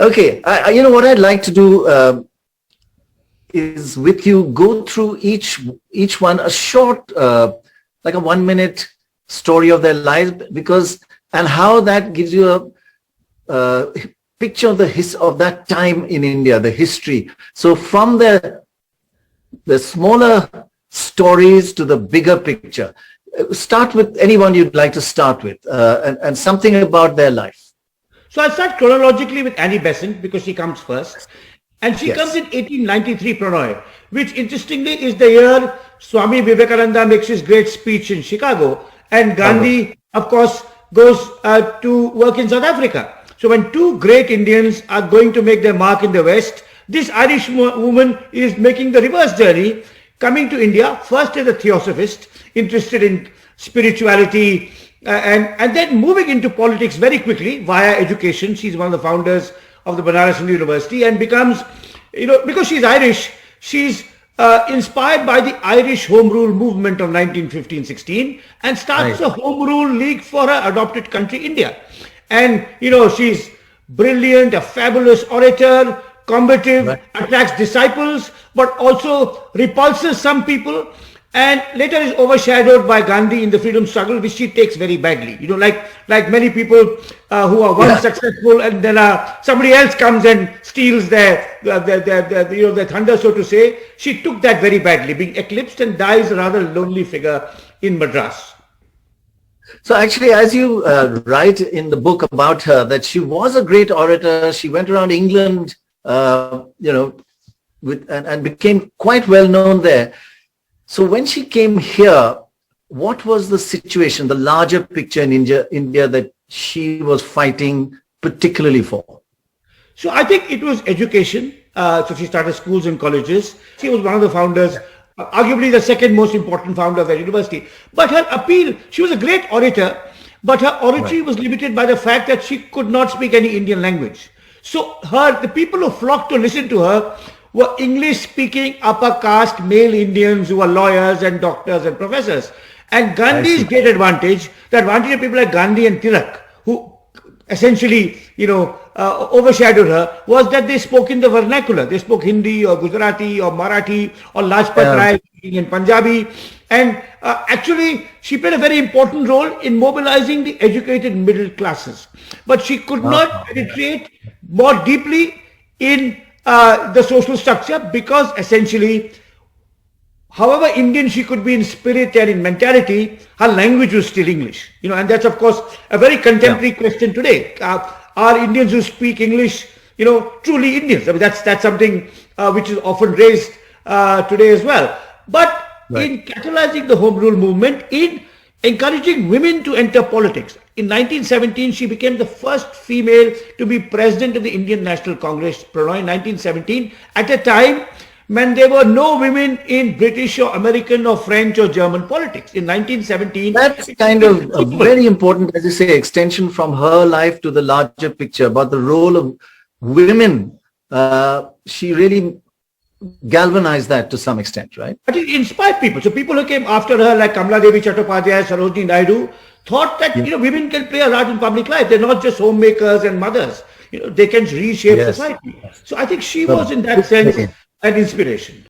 Okay, you know what I'd like to do is with you go through each one a short, like a 1 minute story of their lives, and how that gives you a picture of of that time in India, the history. So from the smaller stories to the bigger picture, start with anyone you'd like to start with, and something about their life. So I'll start chronologically with Annie Besant because she comes first. And she comes in 1893, Prannoy, which interestingly is the year Swami Vivekananda makes his great speech in Chicago, and Gandhi, of course, goes to work in South Africa. So when two great Indians are going to make their mark in the West, this Irish woman is making the reverse journey, coming to India, first as a theosophist, interested in spirituality, and then moving into politics very quickly via education. She's one of the founders of the Banaras Hindu University and becomes, because she's Irish, she's inspired by the Irish Home Rule movement of 1915-16 and starts a Home Rule League for her adopted country, India. And, she's brilliant, a fabulous orator, combative, attracts disciples, but also repulses some people, and later is overshadowed by Gandhi in the freedom struggle, which she takes very badly. Like many people who are once successful, and then somebody else comes and steals their thunder, so to say. She took that very badly, being eclipsed, and dies a rather lonely figure in Madras. So actually, as you write in the book about her, that she was a great orator. She went around England, and became quite well known there. So when she came here, what was the situation, the larger picture in India that she was fighting particularly for? So I think it was education. So she started schools and colleges. She was one of the founders, arguably the second most important founder of the university. But her appeal, she was a great orator, but her oratory was limited by the fact that she could not speak any Indian language. So the people who flocked to listen to her were English-speaking upper caste male Indians who were lawyers and doctors and professors. And Gandhi's great advantage, the advantage of people like Gandhi and Tilak, who essentially, overshadowed her, was that they spoke in the vernacular. They spoke Hindi or Gujarati or Marathi or Lajpat Rai in Punjabi. And actually, she played a very important role in mobilizing the educated middle classes. But she could not penetrate more deeply in the social structure, because essentially, however Indian she could be in spirit and in mentality, her language was still English. And that's of course a very contemporary question today. Are Indians who speak English, truly Indians? I mean, that's something which is often raised today as well. But in catalyzing the Home Rule movement, in encouraging women to enter politics, in 1917, she became the first female to be president of the Indian National Congress, Prannoy, in 1917, at a time when there were no women in British or American or French or German politics. In 1917... That's kind of a very important, as you say, extension from her life to the larger picture about the role of women. She really galvanized that to some extent, right? But it inspired people. So people who came after her, like Kamala Devi Chattopadhyay, Sarojini Naidu, thought that women can play a part in public life. They're not just homemakers and mothers. They can reshape society. So I think she was in that sense an inspiration.